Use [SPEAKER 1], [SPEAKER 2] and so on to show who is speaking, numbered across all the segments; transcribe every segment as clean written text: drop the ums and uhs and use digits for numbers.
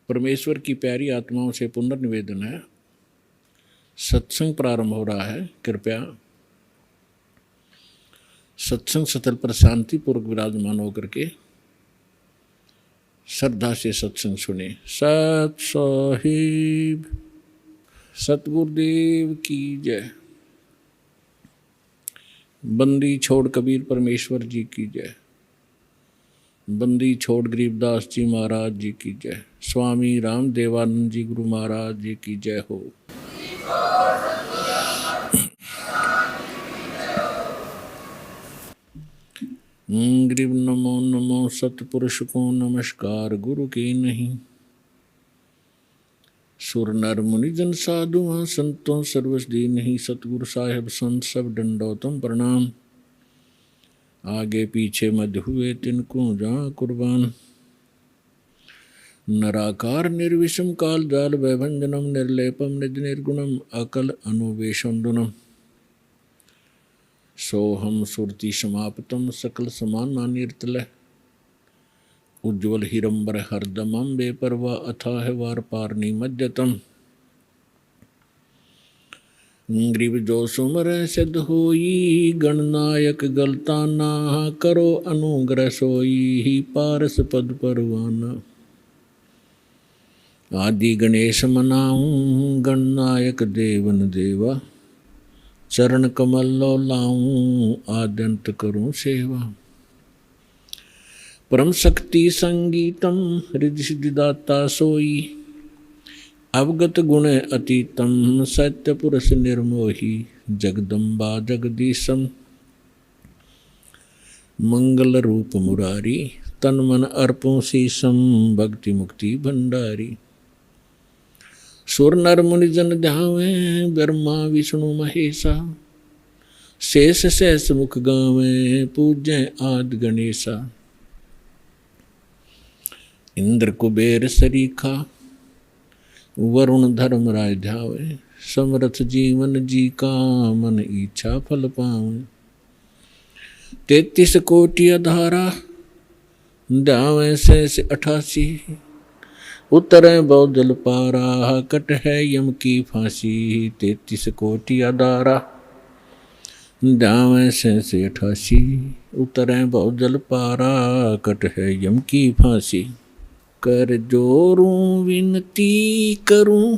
[SPEAKER 1] परमेश्वर की प्यारी आत्माओं से पुनर्निवेदन है। सत्संग प्रारंभ हो रहा है। कृपया सत्संग स्थल पर शांतिपूर्वक विराजमान होकर के श्रद्धा से सत्संग सुने। सत साहिब सतगुरुदेव की जय। बंदी छोड़ कबीर परमेश्वर जी की जय। बंदी छोड़ गरीबदास जी महाराज जी की जय। स्वामी राम देवानंद जी गुरु महाराज जी की जय हो। ग्रीव नमो नमो सतपुरुष को नमस्कार गुरु की नहीं। सुर नर मुनि जन साधु हाँ संतों सर्वस दी नहीं। सतगुरु साहेब संत सब दंडोतम प्रणाम। आगे पीछे मध्य हुए तिनको जहाँ कुर्बान। नराकार निर्विषम काल जाल वैभंजनम निर्लेपम निज निर्गुणम अकल अनुवेशंडुनम। सोहम सुरति समाप्तम सकल समान निर्तल। उज्ज्वल हिरंबर हरदमम बेपरवा अथाह वार पारनी मध्यतम। ग्रीव जो सुमर सिद्ध होई गणनायक गलताना। करो अनुग्रह सोई पारस पद परवाना। आदि गणेश मनाऊं गणनायक देवन देवा। चरण कमल लो लाऊं आद्यंत करूं सेवा। परम शक्ति संगीतम हृदय सिद्धिदाता सोई। अवगत गुण अतीतम सत्य पुरुष निर्मोही। जगदम्बा जगदीशम मंगल रूप मुरारी। तन मन अर्पों शीशम भक्ति मुक्ति भंडारी। सुर नर मुनि जन ध्यावे ब्रह्मा विष्णु महेशा। शेष सहस मुख गावे पूज्य आदि गणेशा। इंद्र कुबेर सरीखा वरुण धर्म राय ध्यावे। समरथ जीवन जी का मन इच्छा फल पावे। 33 कोटि अधारा ध्यावे शेष 88। उतरे बहुजल पारा कट है यम की फांसी। 33 कोटि अधारा ध्यावे शेष 88। उतरे बहुजल पारा कट है यम की फांसी। कर जोरूं विनती करूं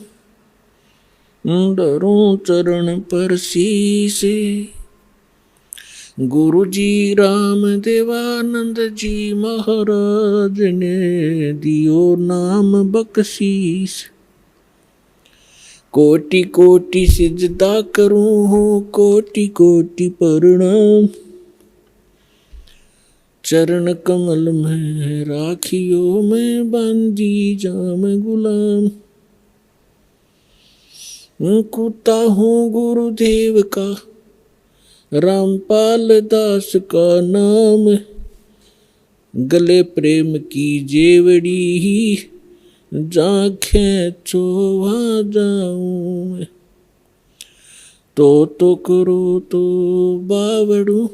[SPEAKER 1] डरूं चरण पर शीश। गुरु जी राम देवानंद जी महाराज ने दियो नाम बख्शीश। कोटि कोटि सिजदा करूं हो कोटि कोटि प्रणाम। चरण कमल में राखियो मैं बांधी जाम गुलाम। कुत्ता हूँ गुरुदेव का रामपाल दास का नाम। गले प्रेम की जेवड़ी जाखें चोवा जाऊं। तो करो तो बावड़ू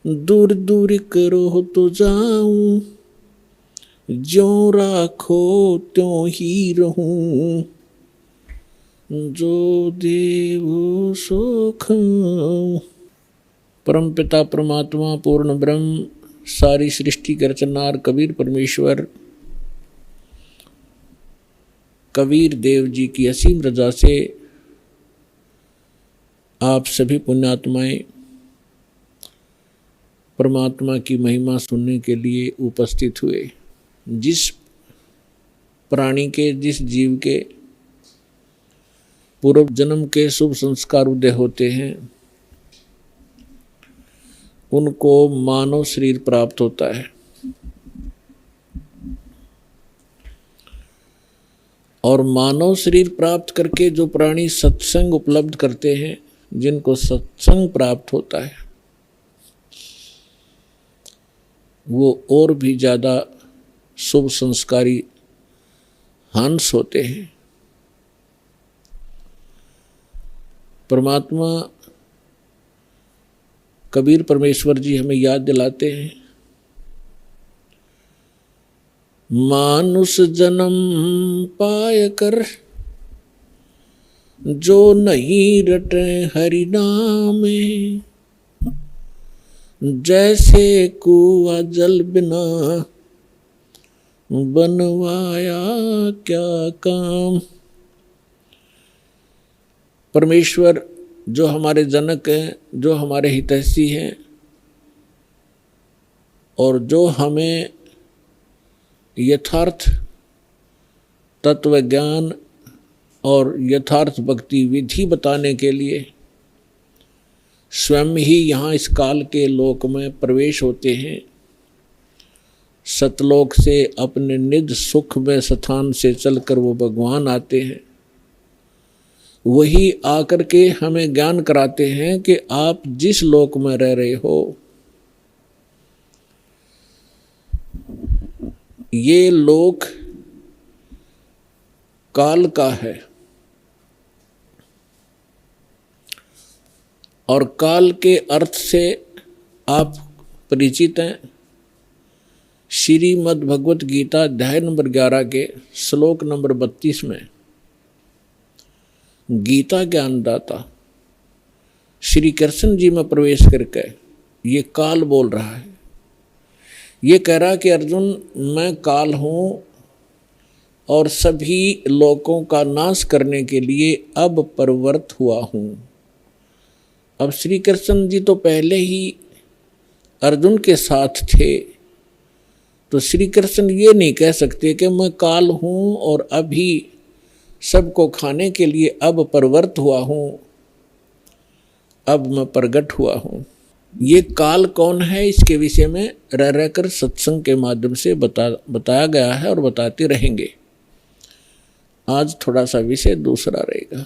[SPEAKER 1] दूर दूर करो तो जाऊं। ज्यों राखो त्यों ही रहूं। जो देव सो खाऊं। परम पिता परमात्मा पूर्ण ब्रह्म सारी सृष्टि के रचनहार कबीर परमेश्वर कबीर देव जी की असीम रजा से आप सभी पुण्यात्माएं परमात्मा की महिमा सुनने के लिए उपस्थित हुए। जिस प्राणी के जिस जीव के पूर्व जन्म के शुभ संस्कार उदय होते हैं उनको मानव शरीर प्राप्त होता है। और मानव शरीर प्राप्त करके जो प्राणी सत्संग उपलब्ध करते हैं जिनको सत्संग प्राप्त होता है वो और भी ज़्यादा शुभ संस्कारी हंस होते हैं। परमात्मा कबीर परमेश्वर जी हमें याद दिलाते हैं मानुष जन्म पाय कर जो नहीं रटे हरि नामे, जैसे कुआ जल बिना बनवाया क्या काम। परमेश्वर जो हमारे जनक हैं, जो हमारे हितैषी हैं और जो हमें यथार्थ तत्व ज्ञान और यथार्थ भक्ति विधि बताने के लिए स्वयं ही यहाँ इस काल के लोक में प्रवेश होते हैं। सतलोक से अपने निज सुख में स्थान से चलकर वो भगवान आते हैं। वही आकर के हमें ज्ञान कराते हैं कि आप जिस लोक में रह रहे हो ये लोक काल का है और काल के अर्थ से आप परिचित हैं। श्रीमद् भगवत गीता अध्याय नंबर 11 के श्लोक नंबर 32 में गीता ज्ञानदाता श्री कृष्ण जी में प्रवेश करके ये काल बोल रहा है। ये कह रहा कि अर्जुन मैं काल हूँ और सभी लोकों का नाश करने के लिए अब प्रवृत्त हुआ हूँ। अब श्री कृष्ण जी तो पहले ही अर्जुन के साथ थे, तो श्री कृष्ण ये नहीं कह सकते कि मैं काल हूँ और अभी सबको खाने के लिए अब प्रवृत्त हुआ हूँ, अब मैं प्रगट हुआ हूँ। ये काल कौन है इसके विषय में रह रहकर सत्संग के माध्यम से बताया गया है और बताते रहेंगे। आज थोड़ा सा विषय दूसरा रहेगा।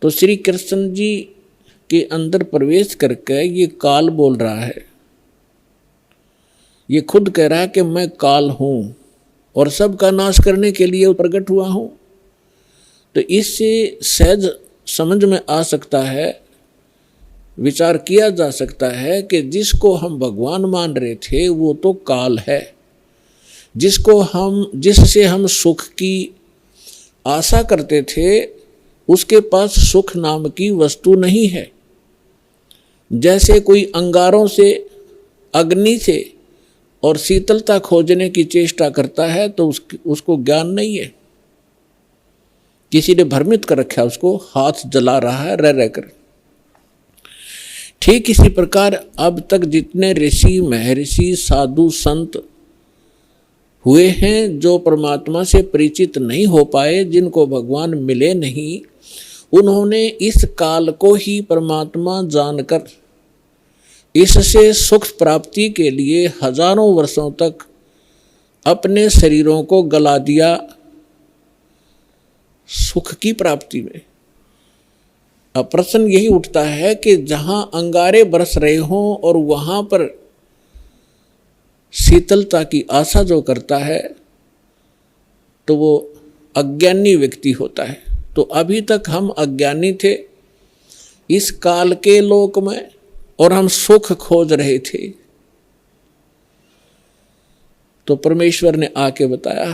[SPEAKER 1] तो श्री कृष्ण जी के अंदर प्रवेश करके ये काल बोल रहा है। ये खुद कह रहा है कि मैं काल हूँ और सबका नाश करने के लिए प्रकट हुआ हूँ। तो इससे सहज समझ में आ सकता है, विचार किया जा सकता है कि जिसको हम भगवान मान रहे थे वो तो काल है। जिससे हम सुख की आशा करते थे उसके पास सुख नाम की वस्तु नहीं है। जैसे कोई अंगारों से, अग्नि से और शीतलता खोजने की चेष्टा करता है तो उसको ज्ञान नहीं है। किसी ने भ्रमित कर रखा है, उसको हाथ जला रहा है रह रहकर। ठीक इसी प्रकार अब तक जितने ऋषि महर्षि साधु संत हुए हैं जो परमात्मा से परिचित नहीं हो पाए, जिनको भगवान मिले नहीं, उन्होंने इस काल को ही परमात्मा जानकर इससे सुख प्राप्ति के लिए हजारों वर्षों तक अपने शरीरों को गला दिया सुख की प्राप्ति में। अब प्रश्न यही उठता है कि जहां अंगारे बरस रहे हों और वहां पर शीतलता की आशा जो करता है तो वो अज्ञानी व्यक्ति होता है। तो अभी तक हम अज्ञानी थे इस काल के लोक में और हम सुख खोज रहे थे। तो परमेश्वर ने आके बताया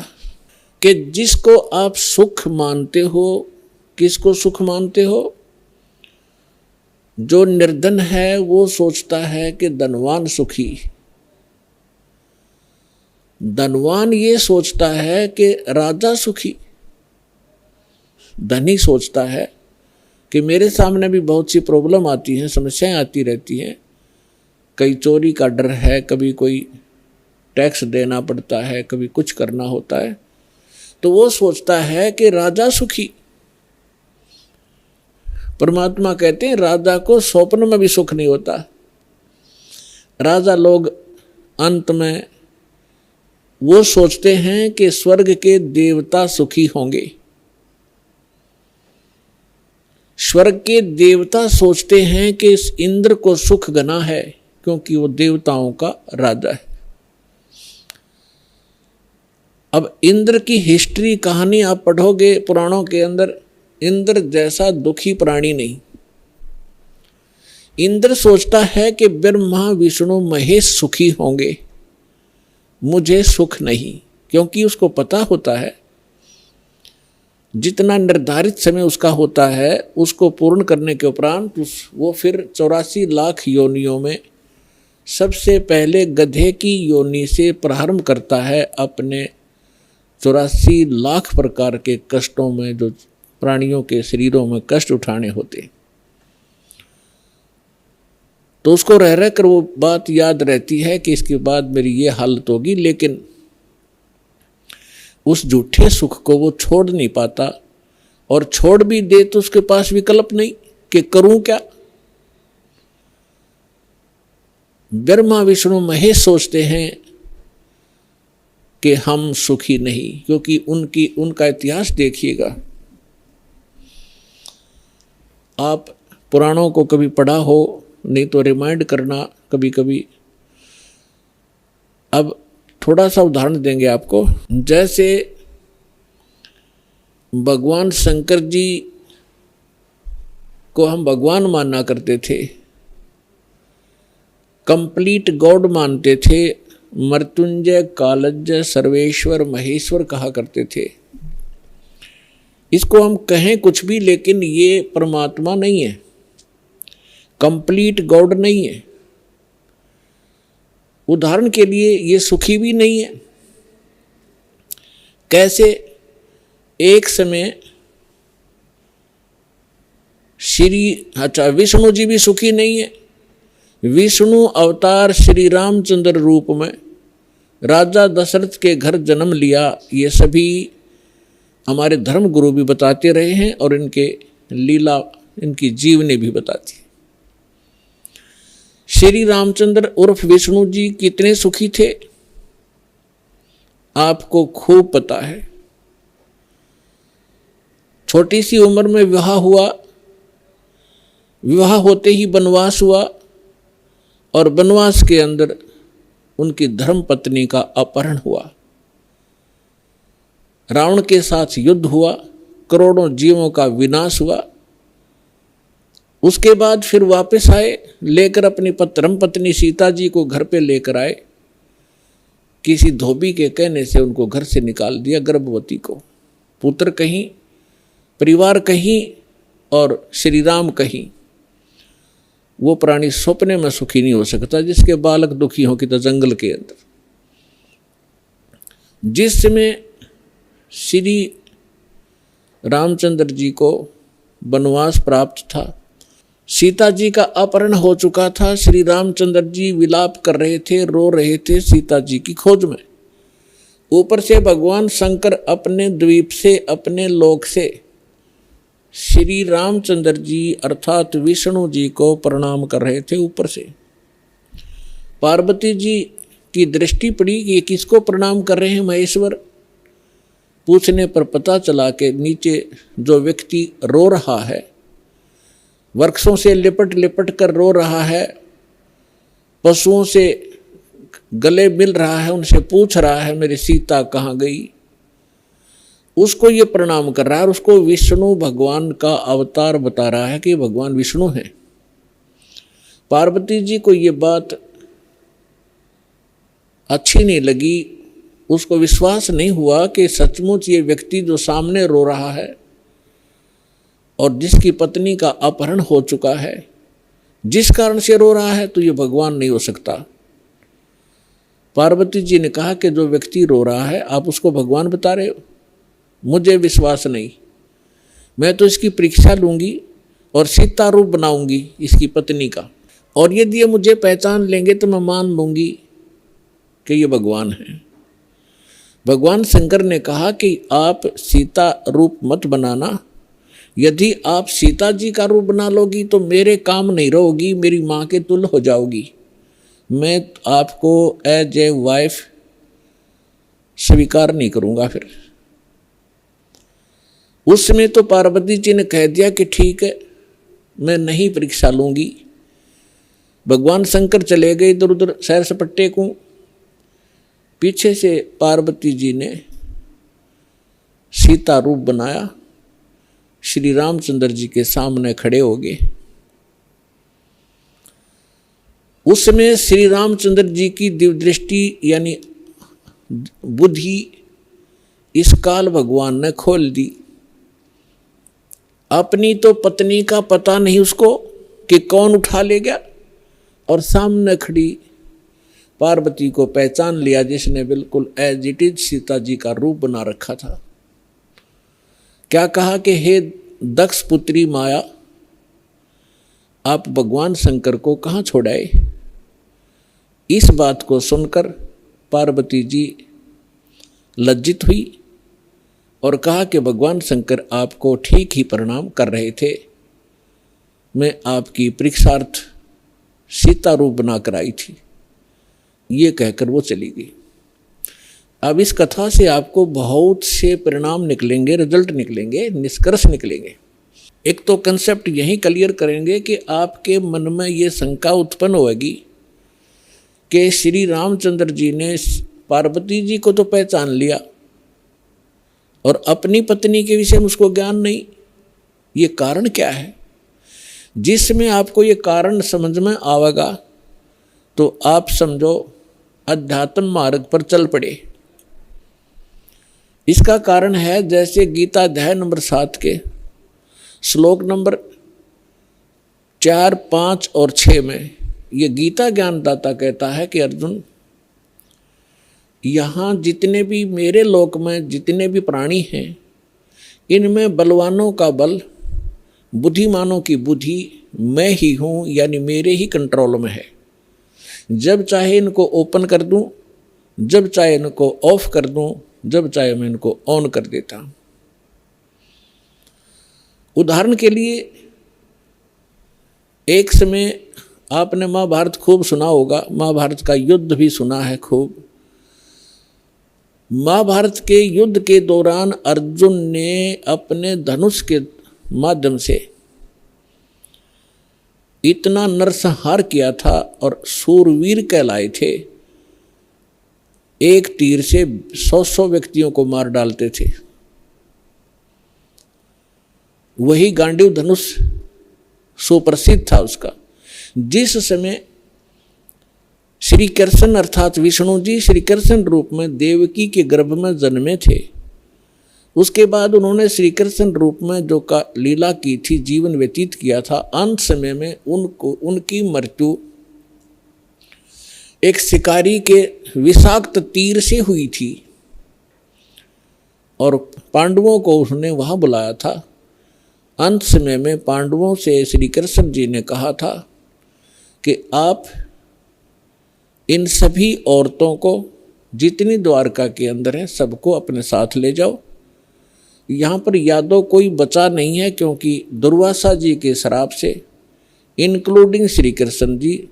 [SPEAKER 1] कि जिसको आप सुख मानते हो, किसको सुख मानते हो? जो निर्धन है वो सोचता है कि धनवान सुखी। धनवान ये सोचता है कि राजा सुखी। धनी सोचता है कि मेरे सामने भी बहुत सी प्रॉब्लम आती हैं, समस्याएं आती रहती हैं। कहीं चोरी का डर है, कभी कोई टैक्स देना पड़ता है, कभी कुछ करना होता है, तो वो सोचता है कि राजा सुखी। परमात्मा कहते हैं राजा को स्वप्न में भी सुख नहीं होता। राजा लोग अंत में वो सोचते हैं कि स्वर्ग के देवता सुखी होंगे। स्वर्ग के देवता सोचते हैं कि इस इंद्र को सुख घना है क्योंकि वो देवताओं का राजा है। अब इंद्र की हिस्ट्री कहानी आप पढ़ोगे पुराणों के अंदर, इंद्र जैसा दुखी प्राणी नहीं। इंद्र सोचता है कि ब्रह्मा विष्णु महेश सुखी होंगे, मुझे सुख नहीं, क्योंकि उसको पता होता है जितना निर्धारित समय उसका होता है उसको पूर्ण करने के उपरांत वो फिर 84 लाख योनियों में सबसे पहले गधे की योनि से प्रारंभ करता है अपने 84 लाख प्रकार के कष्टों में, जो प्राणियों के शरीरों में कष्ट उठाने होते। तो उसको रह रह कर वो बात याद रहती है कि इसके बाद मेरी ये हालत होगी, लेकिन उस झूठे सुख को वो छोड़ नहीं पाता, और छोड़ भी दे तो उसके पास विकल्प नहीं कि करूं क्या। ब्रह्मा विष्णु महेश सोचते हैं कि हम सुखी नहीं, क्योंकि उनका इतिहास देखिएगा। आप पुराणों को कभी पढ़ा हो, नहीं तो रिमाइंड करना कभी कभी। अब थोड़ा सा उदाहरण देंगे आपको। जैसे भगवान शंकर जी को हम भगवान माना करते थे, कंप्लीट गॉड मानते थे, मृत्युंजय कालज्य सर्वेश्वर महेश्वर कहा करते थे। इसको हम कहें कुछ भी, लेकिन ये परमात्मा नहीं है, कंप्लीट गॉड नहीं है। उदाहरण के लिए ये सुखी भी नहीं है। कैसे? एक समय विष्णु जी भी सुखी नहीं है। विष्णु अवतार श्री रामचंद्र रूप में राजा दशरथ के घर जन्म लिया, ये सभी हमारे धर्म गुरु भी बताते रहे हैं और इनके लीला, इनकी जीवनी भी बताती है। श्री रामचंद्र उर्फ विष्णु जी कितने सुखी थे आपको खूब पता है। छोटी सी उम्र में विवाह हुआ, विवाह होते ही वनवास हुआ, और वनवास के अंदर उनकी धर्म पत्नी का अपहरण हुआ। रावण के साथ युद्ध हुआ, करोड़ों जीवों का विनाश हुआ। उसके बाद फिर वापस आए, लेकर अपनी धर्म पत्नी सीता जी को घर पे लेकर आए। किसी धोबी के कहने से उनको घर से निकाल दिया, गर्भवती को। पुत्र कहीं, परिवार कहीं और श्री राम कहीं। वो प्राणी सपने में सुखी नहीं हो सकता जिसके बालक दुखी हो कि तो जंगल के अंदर। जिस समय श्री रामचंद्र जी को वनवास प्राप्त था, सीता जी का अपहरण हो चुका था, श्री रामचंद्र जी विलाप कर रहे थे, रो रहे थे सीता जी की खोज में। ऊपर से भगवान शंकर अपने द्वीप से, अपने लोक से श्री रामचंद्र जी अर्थात विष्णु जी को प्रणाम कर रहे थे। ऊपर से पार्वती जी की दृष्टि पड़ी कि ये किसको प्रणाम कर रहे हैं महेश्वर। पूछने पर पता चला कि नीचे जो व्यक्ति रो रहा है, वृक्षों से लिपट लिपट कर रो रहा है, पशुओं से गले मिल रहा है, उनसे पूछ रहा है मेरी सीता कहाँ गई, उसको ये प्रणाम कर रहा है और उसको विष्णु भगवान का अवतार बता रहा है कि भगवान विष्णु हैं। पार्वती जी को ये बात अच्छी नहीं लगी, उसको विश्वास नहीं हुआ कि सचमुच ये व्यक्ति जो सामने रो रहा है और जिसकी पत्नी का अपहरण हो चुका है, जिस कारण से रो रहा है, तो ये भगवान नहीं हो सकता। पार्वती जी ने कहा कि जो व्यक्ति रो रहा है आप उसको भगवान बता रहे हो, मुझे विश्वास नहीं। मैं तो इसकी परीक्षा लूंगी और सीता रूप बनाऊंगी इसकी पत्नी का, और यदि ये मुझे पहचान लेंगे तो मैं मान लूंगी कि ये भगवान है। भगवान शंकर ने कहा कि आप सीता रूप मत बनाना, यदि आप सीता जी का रूप बना लोगी तो मेरे काम नहीं रहोगी, मेरी माँ के तुल्य हो जाओगी। मैं आपको एज ए वाइफ स्वीकार नहीं करूँगा। फिर उस समय तो पार्वती जी ने कह दिया कि ठीक है, मैं नहीं परीक्षा लूँगी। भगवान शंकर चले गए इधर उधर सैर सपट्टे को। पीछे से पार्वती जी ने सीता रूप बनाया, श्री रामचंद्र जी के सामने खड़े हो गए। उस समय श्री रामचंद्र जी की दिव्य दृष्टि यानी बुद्धि इस काल भगवान ने खोल दी। अपनी तो पत्नी का पता नहीं उसको कि कौन उठा ले गया, और सामने खड़ी पार्वती को पहचान लिया, जिसने बिल्कुल as it is Sita ji का रूप बना रखा था। क्या कहा कि हे दक्ष पुत्री माया, आप भगवान शंकर को कहाँ छोड़ाए। इस बात को सुनकर पार्वती जी लज्जित हुई और कहा कि भगवान शंकर आपको ठीक ही प्रणाम कर रहे थे, मैं आपकी परीक्षार्थ सीता रूप बनाकर आई थी। ये कहकर वो चली गई। अब इस कथा से आपको बहुत से परिणाम निकलेंगे, रिजल्ट निकलेंगे, निष्कर्ष निकलेंगे। एक तो कंसेप्ट यही क्लियर करेंगे कि आपके मन में ये शंका उत्पन्न होगी कि श्री रामचंद्र जी ने पार्वती जी को तो पहचान लिया और अपनी पत्नी के विषय में उसको ज्ञान नहीं। ये कारण क्या है? जिसमें आपको ये कारण समझ में आवेगा तो आप समझो अध्यात्म मार्ग पर चल पड़े। इसका कारण है, जैसे गीता अध्याय नंबर 7 के श्लोक नंबर 4, 5 और 6 में ये गीता ज्ञानदाता कहता है कि अर्जुन, यहाँ जितने भी मेरे लोक में जितने भी प्राणी हैं, इनमें बलवानों का बल, बुद्धिमानों की बुद्धि मैं ही हूँ, यानी मेरे ही कंट्रोल में है। जब चाहे इनको ओपन कर दूँ, जब चाहे इनको ऑफ कर दूँ, जब चाहे मैं इनको ऑन कर देता हूँ। उदाहरण के लिए, एक समय आपने महाभारत खूब सुना होगा, महाभारत का युद्ध भी सुना है खूब। महाभारत के युद्ध के दौरान अर्जुन ने अपने धनुष के माध्यम से इतना नरसंहार किया था और सूरवीर कहलाए थे। एक तीर से 100 व्यक्तियों को मार डालते थे। वही गांडीव धनुष सुप्रसिद्ध था उसका। जिस समय श्री कृष्ण अर्थात विष्णु जी श्री कृष्ण रूप में देवकी के गर्भ में जन्मे थे, उसके बाद उन्होंने श्री कृष्ण रूप में जो का लीला की थी, जीवन व्यतीत किया था, अंत समय में उनकी मृत्यु एक शिकारी के विषाक्त तीर से हुई थी और पांडवों को उसने वहां बुलाया था। अंत समय में पांडवों से श्री कृष्ण जी ने कहा था कि आप इन सभी औरतों को, जितनी द्वारका के अंदर हैं, सबको अपने साथ ले जाओ। यहाँ पर यादव कोई बचा नहीं है, क्योंकि दुर्वासा जी के श्राप से इंक्लूडिंग श्री कृष्ण जी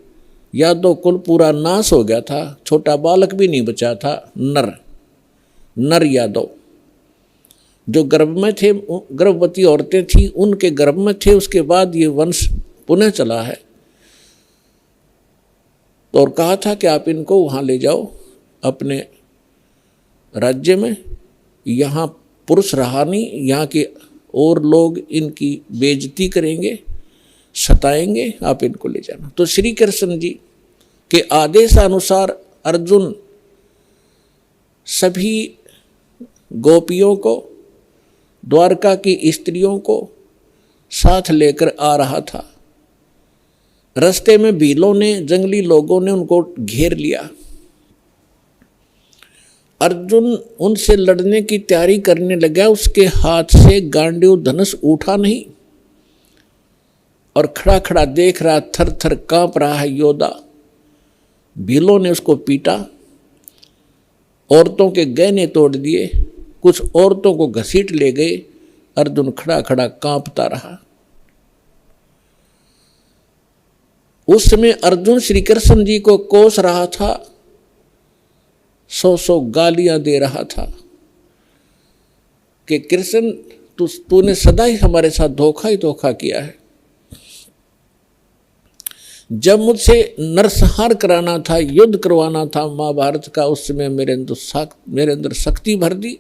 [SPEAKER 1] यादव कुल पूरा नाश हो गया था। छोटा बालक भी नहीं बचा था। नर यादव जो गर्भ में थे, गर्भवती औरतें थी, उनके गर्भ में थे। उसके बाद ये वंश पुनः चला है। तो और कहा था कि आप इनको वहाँ ले जाओ अपने राज्य में। यहाँ पुरुष रहा नहीं, यहाँ के और लोग इनकी बेइज्जती करेंगे, सताएंगे, आप इनको ले जाना। तो श्री कृष्ण जी के आदेशानुसार अर्जुन सभी गोपियों को, द्वारका की स्त्रियों को साथ लेकर आ रहा था। रास्ते में भीलों ने, जंगली लोगों ने उनको घेर लिया। अर्जुन उनसे लड़ने की तैयारी करने लगा। उसके हाथ से गांडीव धनुष उठा नहीं और खड़ा खड़ा देख रहा, थर थर कांप रहा है योद्धा। भीलों ने उसको पीटा, औरतों के गहने तोड़ दिए, कुछ औरतों को घसीट ले गए। अर्जुन खड़ा खड़ा कांपता रहा। उस समय अर्जुन श्री कृष्ण जी को कोस रहा था, 100 गालियां दे रहा था कि कृष्ण तूने सदा ही हमारे साथ धोखा ही धोखा किया है। जब मुझसे नरसंहार कराना था, युद्ध करवाना था महाभारत का, उस समय मेरे अंदर शक्ति भर दी।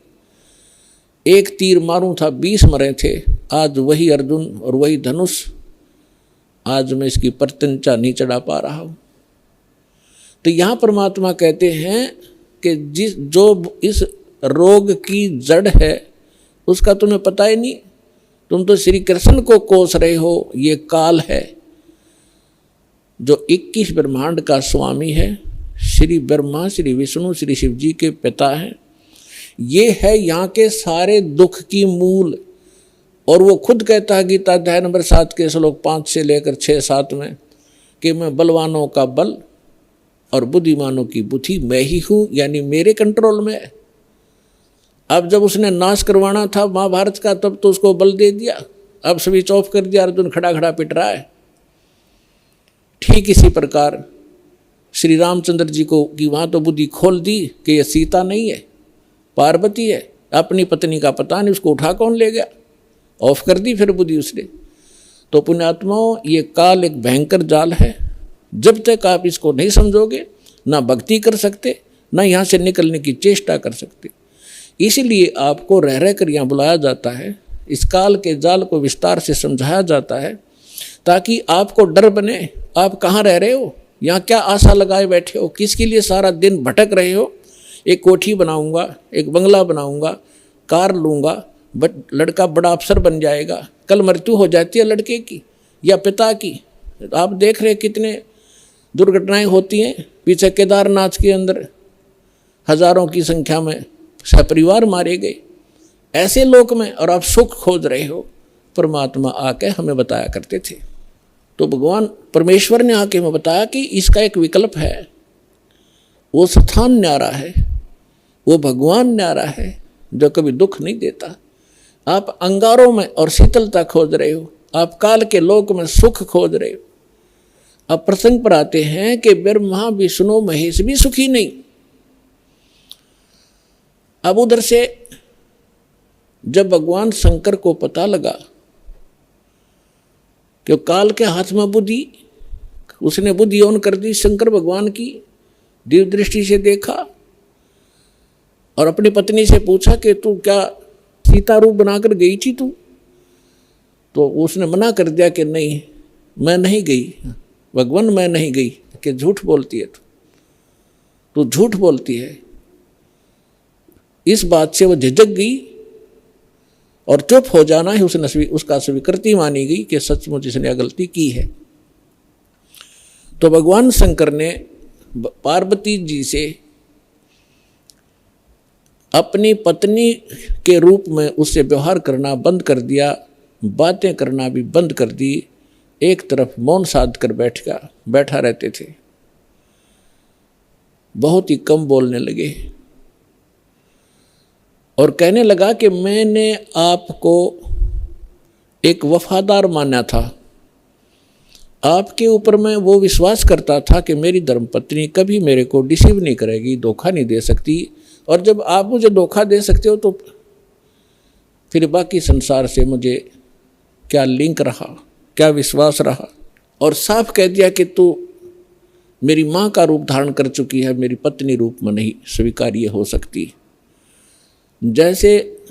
[SPEAKER 1] एक तीर मारूं था 20 मरे थे। आज वही अर्जुन और वही धनुष, आज मैं इसकी प्रत्यंचा नहीं चढ़ा पा रहा हूं। तो यहां परमात्मा कहते हैं कि जो इस रोग की जड़ है उसका तुम्हें पता ही नहीं। तुम तो श्री कृष्ण को कोस रहे हो। ये काल है जो 21 ब्रह्मांड का स्वामी है। श्री ब्रह्मा, श्री विष्णु, श्री शिव जी के पिता हैं। ये है यहाँ के सारे दुख की मूल। और वो खुद कहता है गीता अध्याय नंबर 7 के श्लोक 5 से लेकर 6-7 में कि मैं बलवानों का बल और बुद्धिमानों की बुद्धि मैं ही हूँ, यानी मेरे कंट्रोल में है। अब जब उसने नाश करवाना था महाभारत का तब तो उसको बल दे दिया, अब स्विच ऑफ कर दिया, अर्जुन खड़ा खड़ा पिट रहा है। ठीक इसी प्रकार श्री रामचंद्र जी को कि वहाँ तो बुद्धि खोल दी कि ये सीता नहीं है, पार्वती है। अपनी पत्नी का पता नहीं, उसको उठा कौन ले गया, ऑफ कर दी फिर बुद्धि उसने। तो पुण्यात्माओं, ये काल एक भयंकर जाल है। जब तक आप इसको नहीं समझोगे ना भक्ति कर सकते, ना यहाँ से निकलने की चेष्टा कर सकते। इसीलिए आपको रह रह कर यहाँ बुलाया जाता है, इस काल के जाल को विस्तार से समझाया जाता है ताकि आपको डर बने। आप कहाँ रह रहे हो, यहाँ क्या आशा लगाए बैठे हो, किसके लिए सारा दिन भटक रहे हो। एक कोठी बनाऊंगा, एक बंगला बनाऊंगा, कार लूँगा, लड़का बड़ा अफसर बन जाएगा। कल मृत्यु हो जाती है लड़के की या पिता की। आप देख रहे कितने दुर्घटनाएं होती हैं। पीछे केदारनाथ के अंदर हजारों की संख्या में सपरिवार मारे गए ऐसे लोक में, और आप सुख खोज रहे हो। परमात्मा आके हमें बताया करते थे। तो भगवान परमेश्वर ने आके हमें बताया कि इसका एक विकल्प है। वो स्थान न्यारा है, वो भगवान न्यारा है जो कभी दुख नहीं देता। आप अंगारों में और शीतलता खोज रहे हो, आप काल के लोक में सुख खोज रहे हो। अब प्रसंग पर आते हैं कि ब्रह्मा विष्णु महेश भी सुखी नहीं। अब उधर से जब भगवान शंकर को पता लगा कि काल के हाथ में बुद्धि, उसने बुद्धि ऑन कर दी शंकर भगवान की, दिव्य दृष्टि से देखा और अपनी पत्नी से पूछा कि तू क्या सीता रूप बनाकर गई थी तू? तो उसने मना कर दिया कि नहीं, मैं नहीं गई भगवान, मैं नहीं गई। कि झूठ बोलती है तू झूठ बोलती है। इस बात से वो झिझक गई और चुप हो जाना ही उसका स्वीकृति मानी गई कि सचमुच इसने गलती की है। तो भगवान शंकर ने पार्वती जी से अपनी पत्नी के रूप में उससे व्यवहार करना बंद कर दिया, बातें करना भी बंद कर दी। एक तरफ मौन साध कर बैठा रहते थे, बहुत ही कम बोलने लगे और कहने लगा कि मैंने आपको एक वफादार माना था, आपके ऊपर मैं वो विश्वास करता था कि मेरी धर्मपत्नी कभी मेरे को डिसीव नहीं करेगी, धोखा नहीं दे सकती। और जब आप मुझे धोखा दे सकते हो तो फिर बाकी संसार से मुझे क्या लिंक रहा, क्या विश्वास रहा। और साफ कह दिया कि तू मेरी माँ का रूप धारण कर चुकी है, मेरी पत्नी रूप में नहीं स्वीकार्य हो सकती। जैसे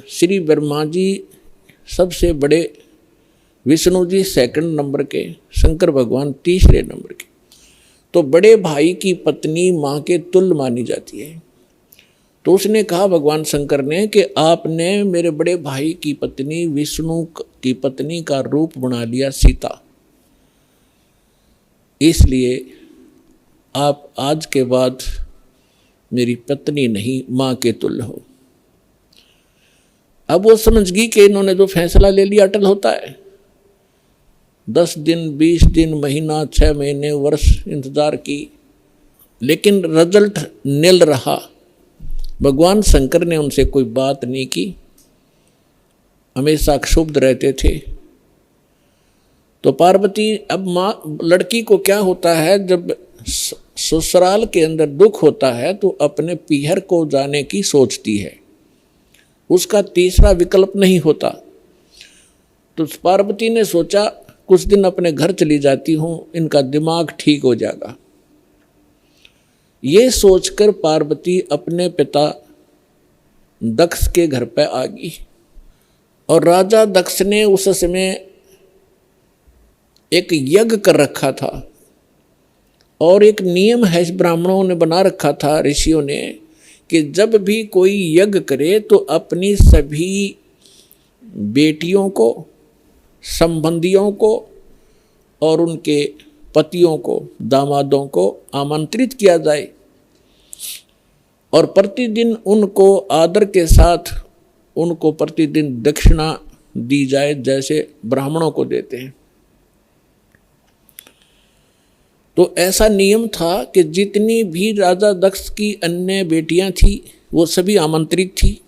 [SPEAKER 1] श्री ब्रह्मा जी सबसे बड़े, विष्णु जी सेकंड नंबर के, शंकर भगवान तीसरे नंबर के, तो बड़े भाई की पत्नी माँ के तुल्य मानी जाती है। तो उसने कहा भगवान शंकर ने कि आपने मेरे बड़े भाई की पत्नी विष्णु की पत्नी का रूप बना लिया सीता, इसलिए आप आज के बाद मेरी पत्नी नहीं माँ के तुल्य हो। अब वो समझ गई कि इन्होंने जो फैसला ले लिया अटल होता है। 10 दिन 20 दिन महीना 6 महीने वर्ष इंतजार की, लेकिन रिजल्ट निल रहा। भगवान शंकर ने उनसे कोई बात नहीं की, हमेशा क्षुब्ध रहते थे। तो पार्वती, अब माँ लड़की को क्या होता है, जब ससुराल के अंदर दुख होता है तो अपने पीहर को जाने की सोचती है, उसका तीसरा विकल्प नहीं होता। तो पार्वती ने सोचा कुछ दिन अपने घर चली जाती हूँ, इनका दिमाग ठीक हो जाएगा। ये सोचकर पार्वती अपने पिता दक्ष के घर पर आ गई। और राजा दक्ष ने उस समय एक यज्ञ कर रखा था और एक नियम है ब्राह्मणों ने बना रखा था, ऋषियों ने, कि जब भी कोई यज्ञ करे तो अपनी सभी बेटियों को, संबंधियों को और उनके पतियों को, दामादों को आमंत्रित किया जाए और प्रतिदिन उनको आदर के साथ उनको प्रतिदिन दक्षिणा दी जाए जैसे ब्राह्मणों को देते हैं। तो ऐसा नियम था कि जितनी भी राजा दक्ष की अन्य बेटियां थी वो सभी आमंत्रित थी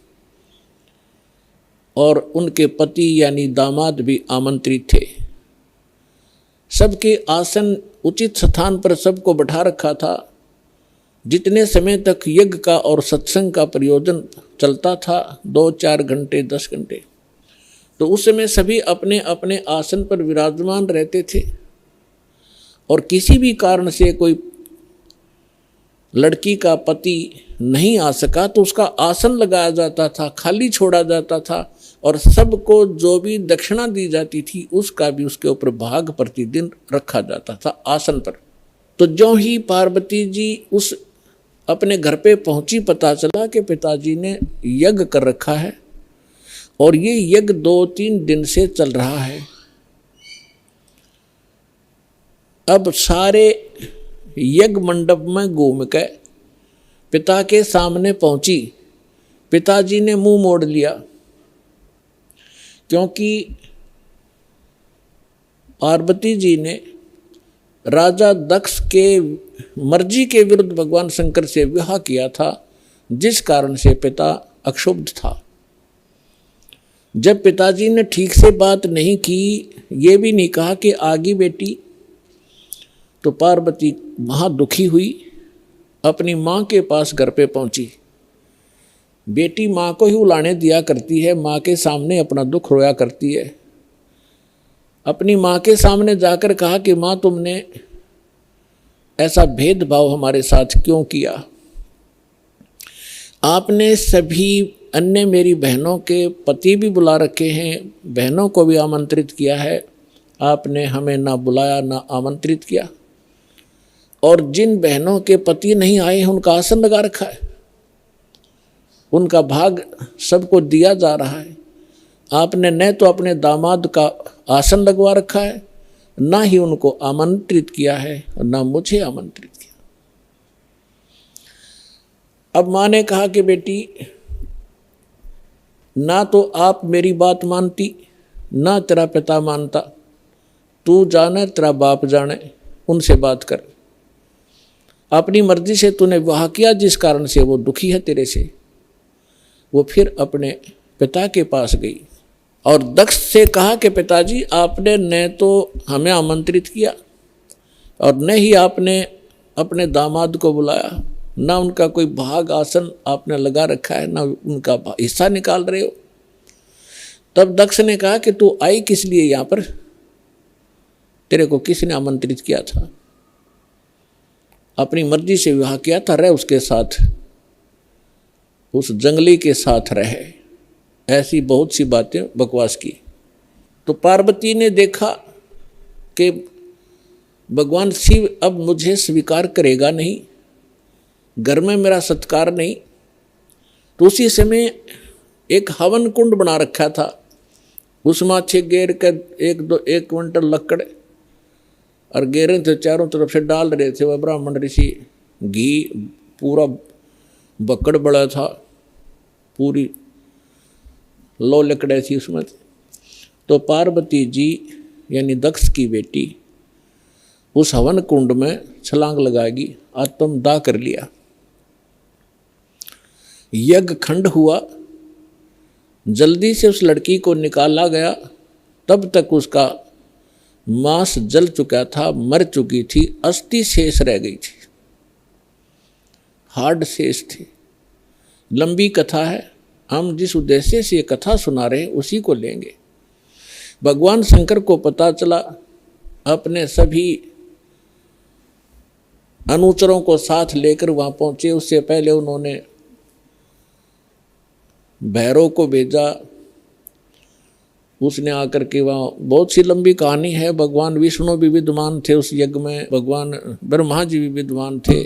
[SPEAKER 1] और उनके पति यानी दामाद भी आमंत्रित थे। सबके आसन उचित स्थान पर सबको बैठा रखा था। जितने समय तक यज्ञ का और सत्संग का प्रयोजन चलता था, 2-4 घंटे 10 घंटे, तो उस समय सभी अपने अपने आसन पर विराजमान रहते थे और किसी भी कारण से कोई लड़की का पति नहीं आ सका तो उसका आसन लगाया जाता था, खाली छोड़ा जाता था और सबको जो भी दक्षिणा दी जाती थी उसका भी उसके ऊपर भाग प्रतिदिन रखा जाता था आसन पर। तो जो ही पार्वती जी उस अपने घर पे पहुंची, पता चला कि पिताजी ने यज्ञ कर रखा है और ये यज्ञ 2-3 दिन से चल रहा है। अब सारे यज्ञ मंडप में घूम के पिता के सामने पहुंची। पिताजी ने मुंह मोड़ लिया क्योंकि पार्वती जी ने राजा दक्ष के मर्जी के विरुद्ध भगवान शंकर से विवाह किया था, जिस कारण से पिता अक्षुब्ध था। जब पिताजी ने ठीक से बात नहीं की, ये भी नहीं कहा कि आगी बेटी, तो पार्वती महादुखी हुई, अपनी माँ के पास घर पे पहुंची। बेटी माँ को ही उलाने दिया करती है, माँ के सामने अपना दुख रोया करती है। अपनी माँ के सामने जाकर कहा कि माँ तुमने ऐसा भेदभाव हमारे साथ क्यों किया? आपने सभी अन्य मेरी बहनों के पति भी बुला रखे हैं, बहनों को भी आमंत्रित किया है, आपने हमें ना बुलाया ना आमंत्रित किया। और जिन बहनों के पति नहीं आए हैं उनका आसन लगा रखा है, उनका भाग सबको दिया जा रहा है। आपने न तो अपने दामाद का आसन लगवा रखा है, ना ही उनको आमंत्रित किया है और ना मुझे आमंत्रित किया। अब माँ ने कहा कि बेटी, ना तो आप मेरी बात मानती, ना तेरा पिता मानता, तू जाने तेरा बाप जाने, उनसे बात कर। अपनी मर्जी से तूने विवाह किया, जिस कारण से वो दुखी है तेरे से। वो फिर अपने पिता के पास गई और दक्ष से कहा कि पिताजी, आपने न तो हमें आमंत्रित किया और न ही आपने अपने दामाद को बुलाया, ना उनका कोई भाग आसन आपने लगा रखा है, ना उनका हिस्सा निकाल रहे हो। तब दक्ष ने कहा कि तू आई किस लिए यहाँ पर? तेरे को किसने आमंत्रित किया था? अपनी मर्जी से विवाह किया था, रह उसके साथ, उस जंगली के साथ रहे। ऐसी बहुत सी बातें बकवास की। तो पार्वती ने देखा कि भगवान शिव अब मुझे स्वीकार करेगा नहीं, घर में मेरा सत्कार नहीं। तो उसी समय एक हवन कुंड बना रखा था, उसमें अच्छे गेर कर 1 क्विंटल लकड़ और गेरे थे, चारों तरफ से डाल रहे थे वह ब्राह्मण ऋषि। घी पूरा बकड़ बड़ा था, पूरी लो लकड़े थी उसमें। तो पार्वती जी यानी दक्ष की बेटी उस हवन कुंड में छलांग लगाएगी, आत्मदाह कर लिया। यज्ञ खंड हुआ, जल्दी से उस लड़की को निकाला गया। तब तक उसका मांस जल चुका था, मर चुकी थी, अस्थि शेष रह गई थी, हार्ड शेष थी। लंबी कथा है, हम जिस उद्देश्य से ये कथा सुना रहे हैं उसी को लेंगे। भगवान शंकर को पता चला, अपने सभी अनुचरों को साथ लेकर वहां पहुंचे। उससे पहले उन्होंने भैरव को भेजा, उसने आकर के वहाँ, बहुत सी लंबी कहानी है। भगवान विष्णु भी विद्वान थे उस यज्ञ में, भगवान ब्रह्मा जी भी विद्वान थे।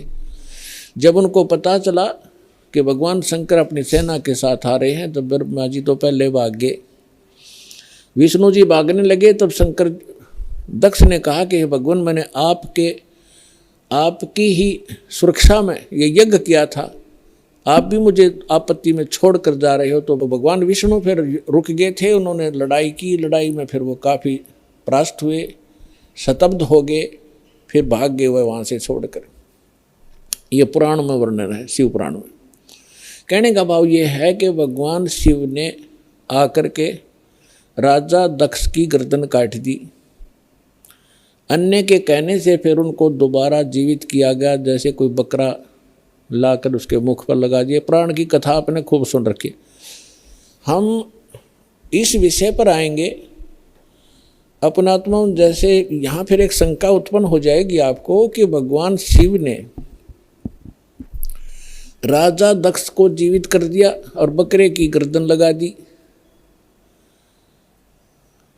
[SPEAKER 1] जब उनको पता चला कि भगवान शंकर अपनी सेना के साथ आ रहे हैं, तो ब्रह्मा जी तो पहले भाग गए। विष्णु जी भागने लगे, तब शंकर दक्ष ने कहा कि भगवान मैंने आपकी ही सुरक्षा में ये यज्ञ किया था, आप भी मुझे आपत्ति में छोड़ कर जा रहे हो। तो भगवान विष्णु फिर रुक गए थे, उन्होंने लड़ाई की, लड़ाई में फिर वो काफ़ी परास्त हुए, शतब्द हो गए, फिर भाग गए वह वहाँ से छोड़कर। ये पुराण में वर्णन है, शिव पुराण में। कहने का भाव ये है कि भगवान शिव ने आकर के राजा दक्ष की गर्दन काट दी। अन्य के कहने से फिर उनको दोबारा जीवित किया गया, जैसे कोई बकरा लाकर उसके मुख पर लगा दिए। प्राण की कथा आपने खूब सुन रखी। हम इस विषय पर आएंगे अपनात्मा। जैसे यहाँ फिर एक शंका उत्पन्न हो जाएगी आपको कि भगवान शिव ने राजा दक्ष को जीवित कर दिया और बकरे की गर्दन लगा दी,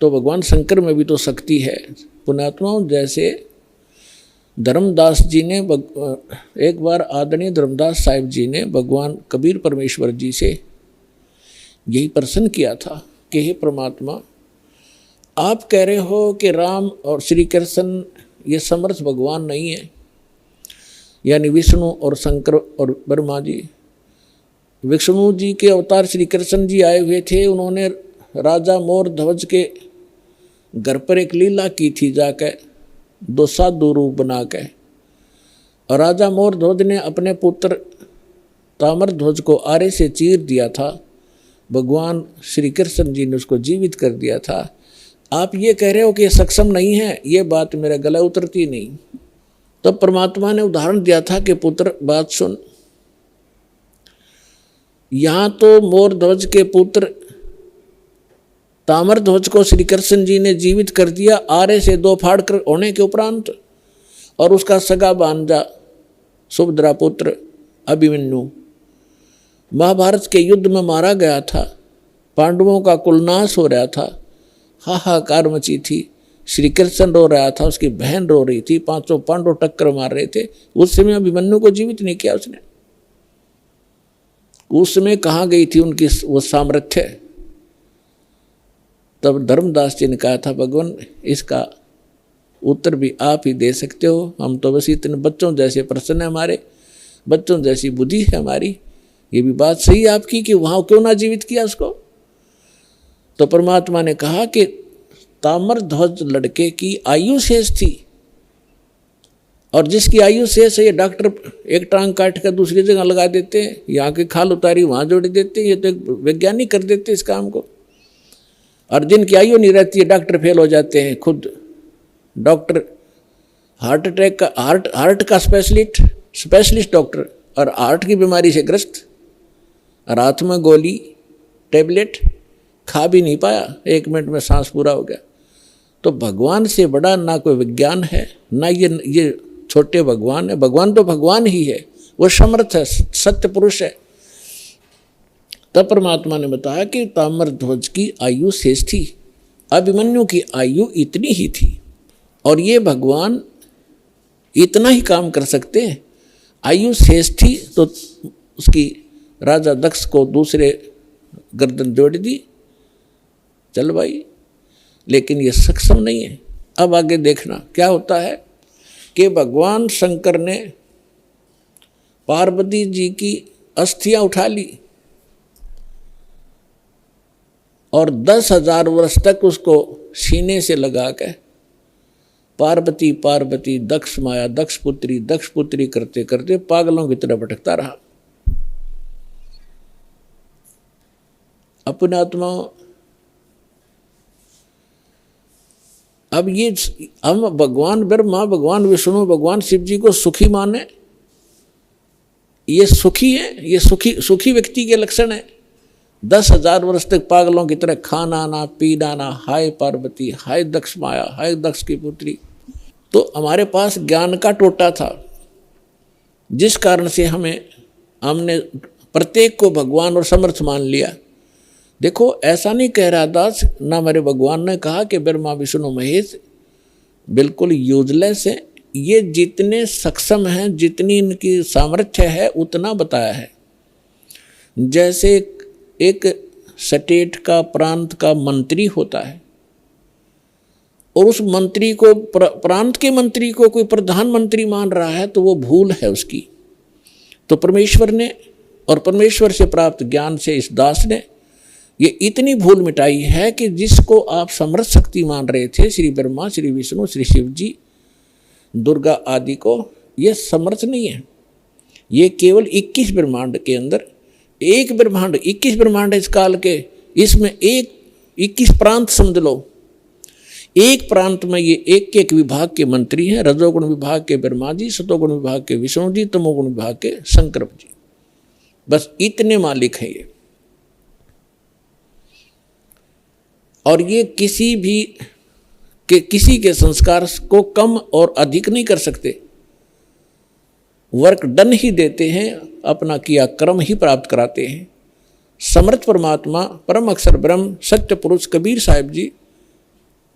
[SPEAKER 1] तो भगवान शंकर में भी तो शक्ति है। पुण्यात्माओं, जैसे धर्मदास जी ने एक बार आदरणीय धर्मदास साहिब जी ने भगवान कबीर परमेश्वर जी से यही प्रश्न किया था कि हे परमात्मा, आप कह रहे हो कि राम और श्री कृष्ण ये समर्थ भगवान नहीं है, यानी विष्णु और शंकर और ब्रह्मा जी। विष्णु जी के अवतार श्री कृष्ण जी आए हुए थे, उन्होंने राजा मोर ध्वज के घर पर एक लीला की थी, जाकर दो साधु रूप बना के। और राजा मोर ध्वज ने अपने पुत्र ताम्र ध्वज को आरे से चीर दिया था, भगवान श्री कृष्ण जी ने उसको जीवित कर दिया था। आप ये कह रहे हो कि ये सक्षम नहीं है, ये बात मेरे गले उतरती नहीं। तब परमात्मा ने उदाहरण दिया था कि पुत्र बात सुन, यहाँ तो मोर ध्वज के पुत्र ताम्र ध्वज को श्री कृष्ण जी ने जीवित कर दिया आरे से दो फाड़ कर होने के उपरांत, और उसका सगा भांजा सुभद्रा पुत्र अभिमन्यु महाभारत के युद्ध में मारा गया था। पांडवों का कुलनाश हो रहा था, हाहाकार मची थी। श्री कृष्ण रो रहा था, उसकी बहन रो रही थी, पांचों पांडव टक्कर मार रहे थे। उस समय अभिमन्यु को जीवित नहीं किया उसने। उस समय कहाँ गई थी उनकी वो सामर्थ्य। तब धर्मदास जी ने कहा था, भगवान इसका उत्तर भी आप ही दे सकते हो, हम तो बस इतने बच्चों जैसे प्रश्न है हमारे, बच्चों जैसी बुद्धि है हमारी। ये भी बात सही है आपकी कि वहाँ क्यों ना जीवित किया उसको। तो परमात्मा ने कहा कि ताम्र ध्वज लड़के की आयु शेष थी, और जिसकी आयु शेष है ये डॉक्टर एक टांग काट कर दूसरी जगह लगा देते हैं, यहाँ की खाल उतारी वहाँ जोड़ देते हैं, ये तो वैज्ञानिक कर देते हैं इस काम को। और जिनकी आयु नहीं रहती है डॉक्टर फेल हो जाते हैं। खुद डॉक्टर हार्ट अटैक का हार्ट का स्पेशलिस्ट डॉक्टर, और हार्ट की बीमारी से ग्रस्त, और हाथ में गोली टेबलेट खा भी नहीं पाया, 1 मिनट में सांस पूरा हो गया। तो भगवान से बड़ा ना कोई विज्ञान है, ना ये छोटे भगवान है। भगवान तो भगवान ही है, वो समर्थ है, सत्य पुरुष है। तब परमात्मा ने बताया कि ताम्र ध्वज की आयु शेष थी, अभिमन्यु की आयु इतनी ही थी, और ये भगवान इतना ही काम कर सकते हैं। आयु शेष थी तो उसकी राजा दक्ष को दूसरे गर्दन जोड़ दी, चल भाई, लेकिन ये सक्षम नहीं है। अब आगे देखना क्या होता है कि भगवान शंकर ने पार्वती जी की अस्थियां उठा ली और 10,000 वर्ष तक उसको सीने से लगा के पार्वती पार्वती दक्ष माया दक्ष पुत्री करते करते पागलों की तरह भटकता रहा। अपने आत्मा अब ये हम भगवान ब्रह्मा भगवान विष्णु भगवान शिव जी को सुखी माने, ये सुखी है, ये सुखी व्यक्ति के लक्षण है। 10,000 वर्ष तक पागलों की तरह खाना ना पीना ना, हाय पार्वती हाय दक्ष माया हाय दक्ष की पुत्री। तो हमारे पास ज्ञान का टोटा था, जिस कारण से हमने प्रत्येक को भगवान और समर्थ मान लिया। देखो ऐसा नहीं कह रहा दास, ना मेरे भगवान ने कहा कि ब्रह्मा विष्णु महेश बिल्कुल यूजलेस है। ये जितने सक्षम हैं, जितनी इनकी सामर्थ्य है उतना बताया है। जैसे एक स्टेट का, प्रांत का मंत्री होता है और उस मंत्री को, प्रांत के मंत्री को कोई प्रधानमंत्री मान रहा है, तो वो भूल है उसकी। तो परमेश्वर ने और परमेश्वर से प्राप्त ज्ञान से इस दास ने ये इतनी भूल मिटाई है कि जिसको आप समर्थ शक्ति मान रहे थे, श्री ब्रह्मा, श्री विष्णु, श्री शिव जी, दुर्गा आदि को, ये समर्थ नहीं है। ये केवल 21 ब्रह्मांड के अंदर एक ब्रह्मांड, 21 ब्रह्मांड इस काल के, इसमें एक 21 प्रांत समझ लो। एक प्रांत में ये एक एक विभाग के मंत्री हैं। रजोगुण विभाग के ब्रह्मा जी, सतोगुण विभाग के विष्णु जी, तमोगुण विभाग के शंकर जी। बस इतने मालिक हैं ये। और ये किसी के संस्कार को कम और अधिक नहीं कर सकते। वर्क डन ही देते हैं, अपना किया कर्म ही प्राप्त कराते हैं। समर्थ परमात्मा, परम अक्षर ब्रह्म, सत्य पुरुष कबीर साहिब जी,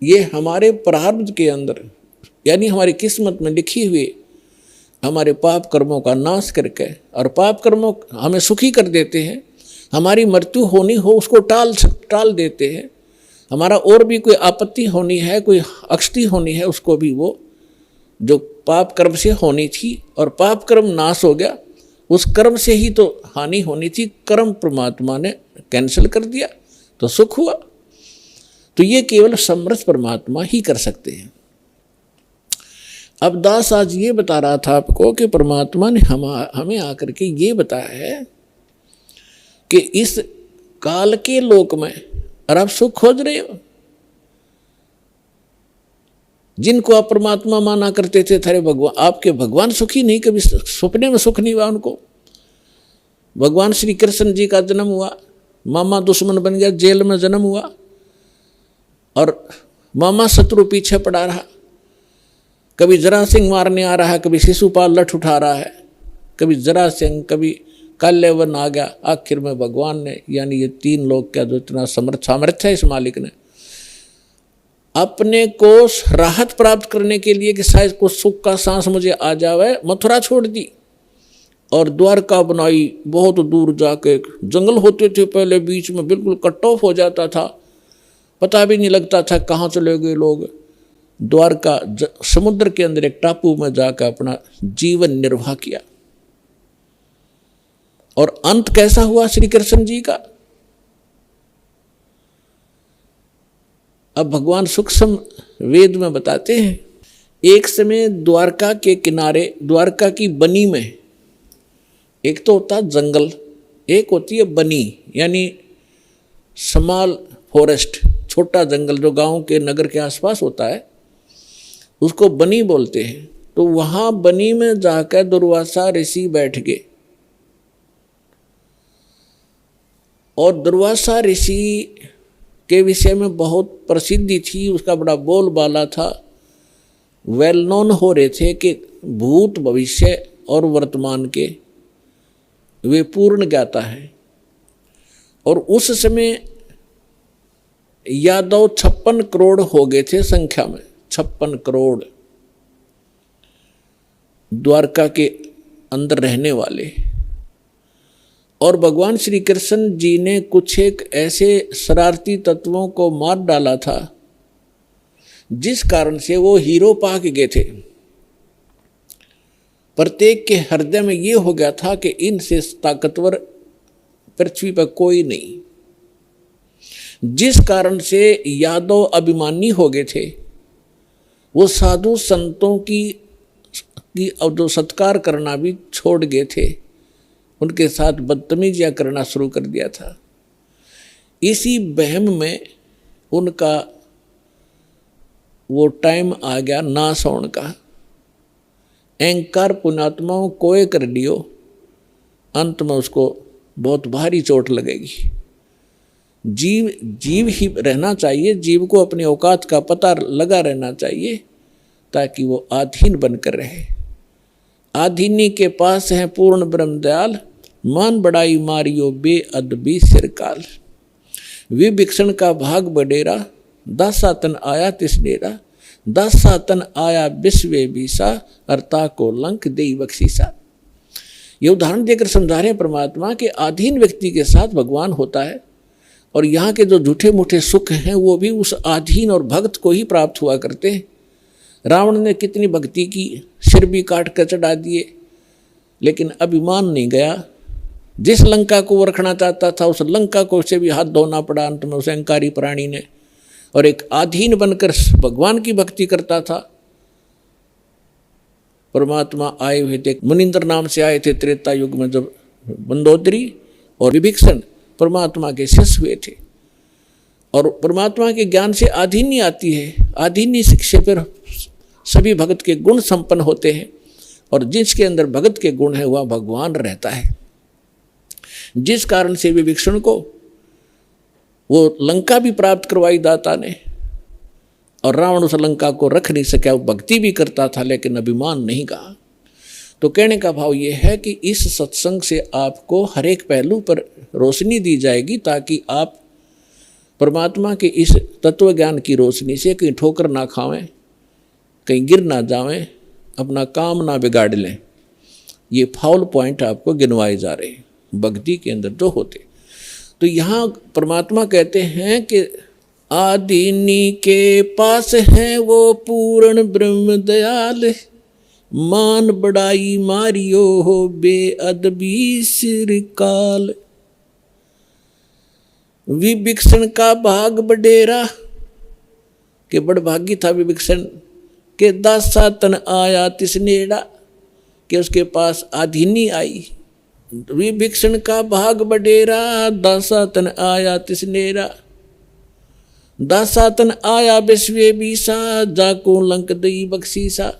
[SPEAKER 1] ये हमारे प्रारब्ध के अंदर, यानी हमारी किस्मत में लिखी हुई हमारे पाप कर्मों का नाश करके, और पाप कर्मों हमें सुखी कर देते हैं। हमारी मृत्यु होनी हो उसको टाल देते हैं। हमारा और भी कोई आपत्ति होनी है, कोई अक्षति होनी है, उसको भी वो जो पाप कर्म से होनी थी, और पाप कर्म नाश हो गया, उस कर्म से ही तो हानि होनी थी, कर्म परमात्मा ने कैंसिल कर दिया तो सुख हुआ। तो ये केवल समर्थ परमात्मा ही कर सकते हैं। अब दास आज ये बता रहा था आपको कि परमात्मा ने हमें आकर के ये बताया है कि इस काल के लोक में, और आप सुख खोज रहे हो, जिनको आप परमात्मा माना करते थे, थारे भगवान, आपके भगवान सुखी नहीं, कभी सपने में सुख नहीं हुआ उनको। भगवान श्री कृष्ण जी का जन्म हुआ, मामा दुश्मन बन गया, जेल में जन्म हुआ, और मामा शत्रु पीछे पड़ा रहा। कभी जरा सिंह मारने आ रहा है, कभी शिशुपाल लठ उठा रहा है, कभी जरा सिंह, कभी काल्यवन आ गया। आखिर में भगवान ने, यानी ये तीन लोग का जो इतना सामर्थ्य है इस मालिक ने, अपने को राहत प्राप्त करने के लिए कि शायद कुछ सुख का सांस मुझे आ जावे, मथुरा छोड़ दी और द्वारका बनाई। बहुत दूर जाके जंगल होते थे पहले, बीच में बिल्कुल कट ऑफ हो जाता था, पता भी नहीं लगता था कहाँ चले गए लोग। द्वारका समुद्र के अंदर एक टापू में जाकर अपना जीवन निर्वाह किया। और अंत कैसा हुआ श्री कृष्ण जी का? अब भगवान सूक्ष्म वेद में बताते हैं, एक समय द्वारका के किनारे, द्वारका की बनी में, एक तो होता जंगल, एक होती है बनी, यानी स्मॉल फॉरेस्ट, छोटा जंगल जो गांव के, नगर के आसपास होता है, उसको बनी बोलते हैं। तो वहां बनी में जाकर दुर्वासा ऋषि बैठ गए, और दुर्वासा ऋषि के विषय में बहुत प्रसिद्धि थी, उसका बड़ा बोलबाला था, वेल नोन हो रहे थे कि भूत, भविष्य और वर्तमान के वे पूर्ण ज्ञाता है। और उस समय यादव 56 करोड़ हो गए थे संख्या में, 56 करोड़ द्वारका के अंदर रहने वाले। और भगवान श्री कृष्ण जी ने कुछ एक ऐसे शरारती तत्वों को मार डाला था, जिस कारण से वो हीरो पाक गए थे। प्रत्येक के हृदय में ये हो गया था कि इनसे ताकतवर पृथ्वी पर कोई नहीं, जिस कारण से यादव अभिमानी हो गए थे। वो साधु संतों की जो सत्कार करना भी छोड़ गए थे, उनके साथ बदतमीजियाँ करना शुरू कर दिया था। इसी बहम में उनका वो टाइम आ गया नाश होने का। अहंकार पुण्यात्माओं कोय कर लियो, अंत में उसको बहुत भारी चोट लगेगी। जीव ही रहना चाहिए, जीव को अपनी औकात का पता लगा रहना चाहिए, ताकि वो आधीन बनकर रहे। आधीनी के पास है पूर्ण ब्रह्म दयाल, मान बड़ाई मारियो बेअदबी सिरकाल। विभिक्षण का भाग बडेरा, दासा तन आया तिस डेरा, दासा तन आया विश्वे बीसा, अर्ता को लंक दे बख्शीसा। ये उदाहरण देकर समझा रहे हैं परमात्मा कि अधीन व्यक्ति के साथ भगवान होता है, और यहाँ के जो झूठे मूठे सुख हैं वो भी उस अधीन और भक्त को ही प्राप्त हुआ करते हैं। रावण ने कितनी भक्ति की, सिर भी काट कर चढ़ा दिए, लेकिन अभिमान नहीं गया। जिस लंका को वो रखना चाहता था उस लंका को से भी हाथ धोना पड़ा अंत में उस अहंकारी प्राणी ने, और एक अधीन बनकर भगवान की भक्ति करता था। परमात्मा आए हुए थे, मुनिंद्र नाम से आए थे त्रेता युग में, जब मंदोदरी और विभीषण परमात्मा के शिष्य हुए थे। और परमात्मा के ज्ञान से आधीनी आती है, आधीनी शिक्षा पर सभी भगत के गुण संपन्न होते हैं, और जिसके अंदर भगत के गुण है वह भगवान रहता है। जिस कारण से विभीषण को वो लंका भी प्राप्त करवाई दाता ने, और रावण उस लंका को रख नहीं सका। वो भक्ति भी करता था लेकिन अभिमान नहीं कहा। तो कहने का भाव ये है कि इस सत्संग से आपको हर एक पहलू पर रोशनी दी जाएगी, ताकि आप परमात्मा के इस तत्व ज्ञान की रोशनी से कहीं ठोकर ना खावें, कहीं गिर ना जावें, अपना काम ना बिगाड़ लें। ये फाउल पॉइंट आपको गिनवाए जा रहे हैं भक्ति के अंदर जो होते। तो यहाँ परमात्मा कहते हैं कि आदिनी के पास है वो पूर्ण ब्रह्म दयाल, मान बड़ाई मारियो हो बेअदबी सिर काल। विभीषण का भाग बडेरा, के बड़भागी था विभीषण, के दासा तन आया तिसनेड़ा, के उसके पास आधीनी आई। विभीषण का भाग बडेरा, दासा तन आया तिसनेड़ा, दासा तन आया विश्वे बीसा, जाको लंक दई बख्शीसा।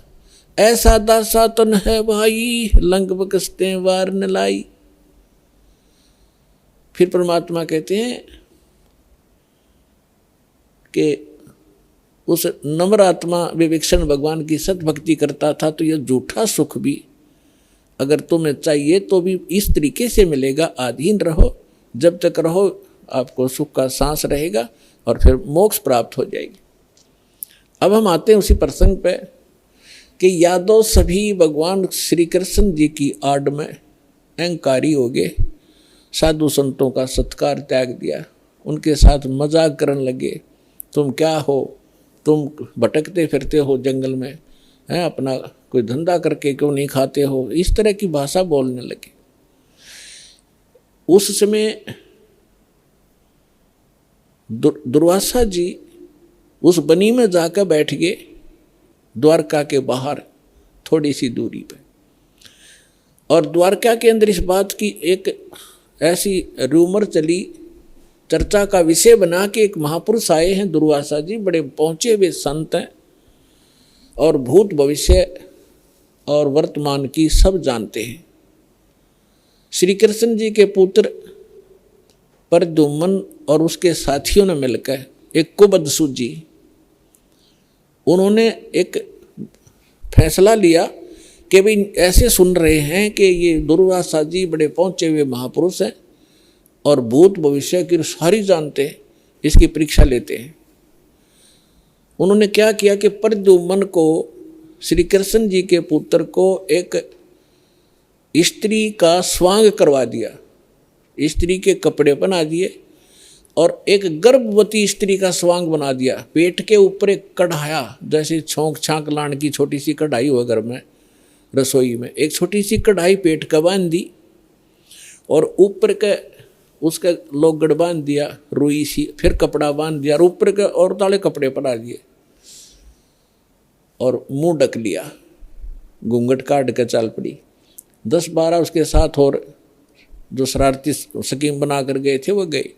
[SPEAKER 1] ऐसा दासा तन है भाई, लंक बकसते वार न लाई। फिर परमात्मा कहते हैं कि उस नम्र आत्मा विभीषण भगवान की सतभक्ति करता था, तो यह झूठा सुख भी अगर तुम्हें चाहिए तो भी इस तरीके से मिलेगा। अधीन रहो, जब तक रहो आपको सुख का सांस रहेगा और फिर मोक्ष प्राप्त हो जाएगी। अब हम आते हैं उसी प्रसंग पे कि यादव सभी भगवान श्री कृष्ण जी की आड़ में अहंकारी हो गए, साधु संतों का सत्कार त्याग दिया, उनके साथ मजाक करने लगे। तुम क्या हो, तुम भटकते फिरते हो जंगल में, हैं, अपना कोई धंधा करके क्यों नहीं खाते हो, इस तरह की भाषा बोलने लगे। उस समय दुर्वासा जी उस बनी में जाकर बैठ गए, द्वारका के बाहर थोड़ी सी दूरी पे। और द्वारका के अंदर इस बात की एक ऐसी रूमर चली, चर्चा का विषय बना के एक महापुरुष आए हैं दुर्वासा जी, बड़े पहुँचे हुए संत हैं और भूत भविष्य और वर्तमान की सब जानते हैं। श्री कृष्ण जी के पुत्र प्रद्युम्न और उसके साथियों ने मिलकर एक कुबद सूझी, उन्होंने एक फैसला लिया कि भाई ऐसे सुन रहे हैं कि ये दुर्वासा जी बड़े पहुँचे हुए महापुरुष हैं और भूत भविष्य की सारी जानते हैं, इसकी परीक्षा लेते हैं। उन्होंने क्या किया कि प्रद्युम्न को, श्री कृष्ण जी के पुत्र को, एक स्त्री का स्वांग करवा दिया, स्त्री के कपड़े बना दिए और एक गर्भवती स्त्री का स्वांग बना दिया। पेट के ऊपर एक कढ़ाया, जैसे छोंक छांक लाने की छोटी सी कढ़ाई हो घर में रसोई में, एक छोटी सी कढ़ाई पेट का बांध दी और ऊपर के उसका लोगड़ बांध दिया रुई सी, फिर कपड़ा बांध दिया और ऊपर के और ताले कपड़े पड़ा दिए और मुंह ढक लिया, घूंघट काट कर चाल पड़ी। 10-12 उसके साथ और जो शरारती स्कीम बना कर गए थे वो गए।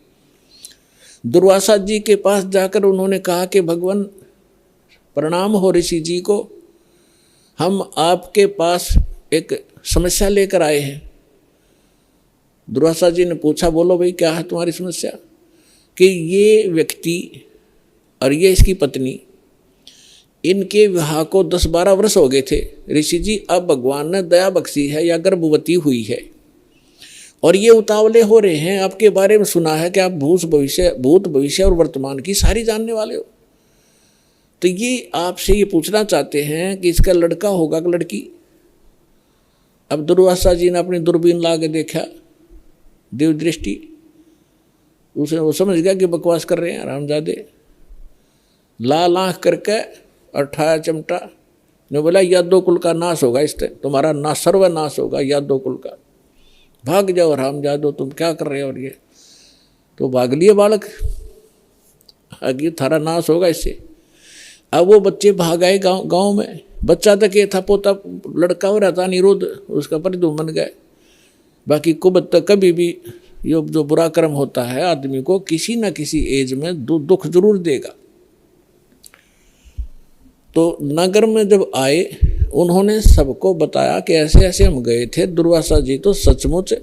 [SPEAKER 1] दुर्वासा जी के पास जाकर उन्होंने कहा कि भगवान प्रणाम हो ऋषि जी को, हम आपके पास एक समस्या लेकर आए हैं। दुर्वासा जी ने पूछा, बोलो भाई क्या है तुम्हारी समस्या? कि ये व्यक्ति और ये इसकी पत्नी, इनके विवाह को 10-12 वर्ष हो गए थे ऋषि जी, अब भगवान ने दया बख्शी है या गर्भवती हुई है और ये उतावले हो रहे हैं। आपके बारे में सुना है कि आप भूत भविष्य और वर्तमान की सारी जानने वाले हो, तो ये आपसे ये पूछना चाहते हैं कि इसका लड़का होगा कि लड़की। अब दुर्वासा जी ने अपनी दूरबीन ला के देखा, देव दृष्टि, उसने वो समझ गया कि बकवास कर रहे हैं रामजादे। लाल आँख करके और ठाया चिमटा ने बोला यादव कुल का नाश होगा, इससे तुम्हारा ना सर्वनाश होगा यादव कुल का, भाग जाओ रामजादो, तुम क्या कर रहे हो। और ये तो भाग लिए बालक, आगे थारा नाश होगा इससे। अब वो बच्चे भाग आए गाँव में। बच्चा तक ये था, पोता लड़का हो रहा था निरुद्ध, उसका परिधुम बन गए। बाकी कुबत तक कभी भी ये जो बुरा कर्म होता है आदमी को किसी न किसी एज में दुख जरूर देगा। तो नगर में जब आए उन्होंने सबको बताया कि ऐसे ऐसे हम गए थे। दुर्वासा जी तो सचमुच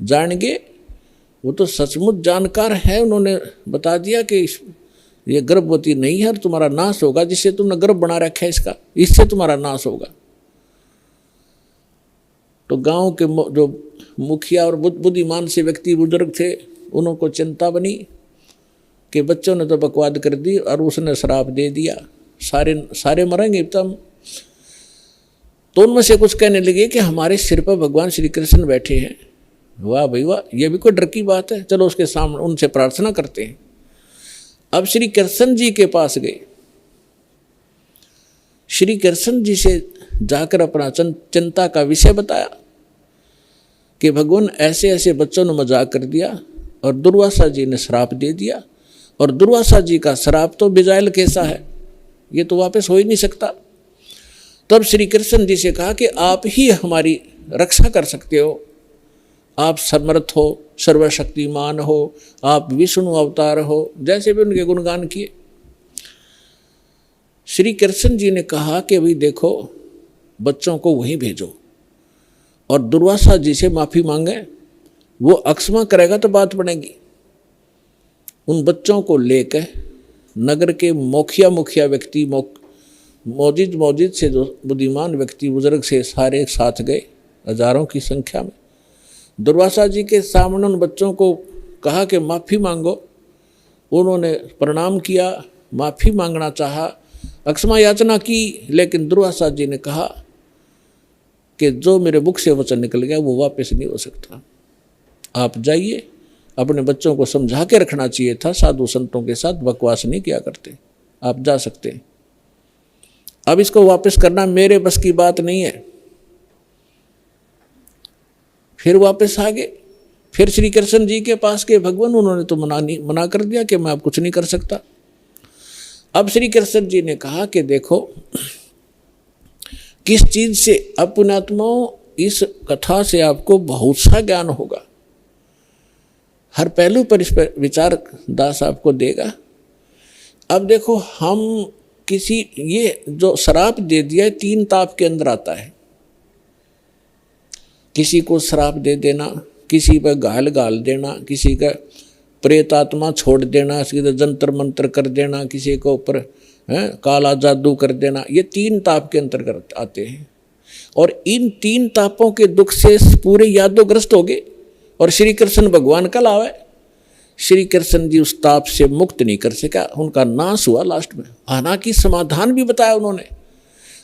[SPEAKER 1] जान गए, वो तो सचमुच जानकार है। उन्होंने बता दिया कि ये गर्भवती नहीं है, तुम्हारा नाश होगा, जिससे तुमने गर्भ बना रखा है इसका, इससे तुम्हारा नाश होगा। तो गांव के जो मुखिया और बुद्धिमान से व्यक्ति बुजुर्ग थे, उनको चिंता बनी कि बच्चों ने तो बकवाद कर दी और उसने श्राप दे दिया, सारे मरेंगे तब। तो उनमें से कुछ कहने लगे कि हमारे सिर पर भगवान श्री कृष्ण बैठे हैं। वाह भाई वाह, ये भी कोई डर की बात है, चलो उसके सामने उनसे प्रार्थना करते हैं। अब श्री कृष्ण जी के पास गए। श्री कृष्ण जी से जाकर अपना चिंता का विषय बताया कि भगवान ऐसे ऐसे बच्चों ने मजाक कर दिया और दुर्वासा जी ने श्राप दे दिया, और दुर्वासा जी का श्राप तो बिजाइल कैसा है, ये तो वापस हो ही नहीं सकता। तब श्री कृष्ण जी से कहा कि आप ही हमारी रक्षा कर सकते हो, आप समर्थ हो, सर्वशक्तिमान हो, आप विष्णु अवतार हो, जैसे भी उनके गुणगान किए। श्री कृष्ण जी ने कहा कि भाई देखो, बच्चों को वहीं भेजो और दुर्वासा जी से माफ़ी मांगे, वो अक्षमा करेगा तो बात बनेगी। उन बच्चों को लेकर नगर के मुखिया व्यक्ति, मौजिद से जो बुद्धिमान व्यक्ति बुजुर्ग से सारे साथ गए, हजारों की संख्या में। दुर्वासा जी के सामने उन बच्चों को कहा कि माफ़ी मांगो। उन्होंने प्रणाम किया, माफ़ी मांगना चाहा, अक्षमा याचना की, लेकिन दुर्वासा जी ने कहा कि जो मेरे मुख से वचन निकल गया वो वापस नहीं हो सकता। आप जाइए, अपने बच्चों को समझा के रखना चाहिए था, साधु संतों के साथ बकवास नहीं किया करते, आप जा सकते हैं। अब इसको वापस करना मेरे बस की बात नहीं है। फिर वापस आ गए, फिर श्री कृष्ण जी के पास के भगवान, उन्होंने तो मना कर दिया कि मैं अब कुछ नहीं कर सकता। अब श्री कृष्ण जी ने कहा कि देखो, किस चीज से, अपनात्माओं इस कथा से आपको बहुत सा ज्ञान होगा, हर पहलू पर इस पर विचार दास आपको देगा। अब देखो, हम किसी, ये जो श्राप दे दिया है 3 ताप के अंदर आता है। किसी को श्राप दे देना, किसी पर गाल देना, किसी का प्रेत आत्मा छोड़ देना, किसी का जंतर मंत्र कर देना, किसी के ऊपर काला जादू कर देना, ये 3 ताप के अंतर्गत आते हैं। और इन 3 तापों के दुख से पूरे यादोग्रस्त हो गए। और श्री कृष्ण भगवान कल आवे, श्री कृष्ण जी उस ताप से मुक्त नहीं कर सका, उनका नाश हुआ लास्ट में। हालांकि समाधान भी बताया उन्होंने।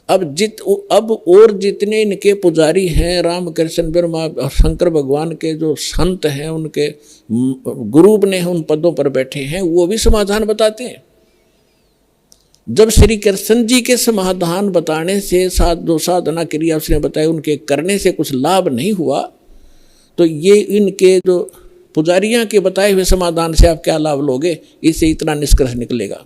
[SPEAKER 1] अब और जितने इनके पुजारी हैं, राम कृष्ण ब्रह्मा और शंकर भगवान के जो संत हैं, उनके गुरु ने उन पदों पर बैठे हैं, वो भी समाधान बताते हैं। जब श्री कृष्ण जी के समाधान बताने से जो साधना क्रिया उसने बताया, उनके करने से कुछ लाभ नहीं हुआ, तो ये इनके जो पुजारियां के बताए हुए समाधान से आप क्या लाभ लोगे, इससे इतना निष्कर्ष निकलेगा।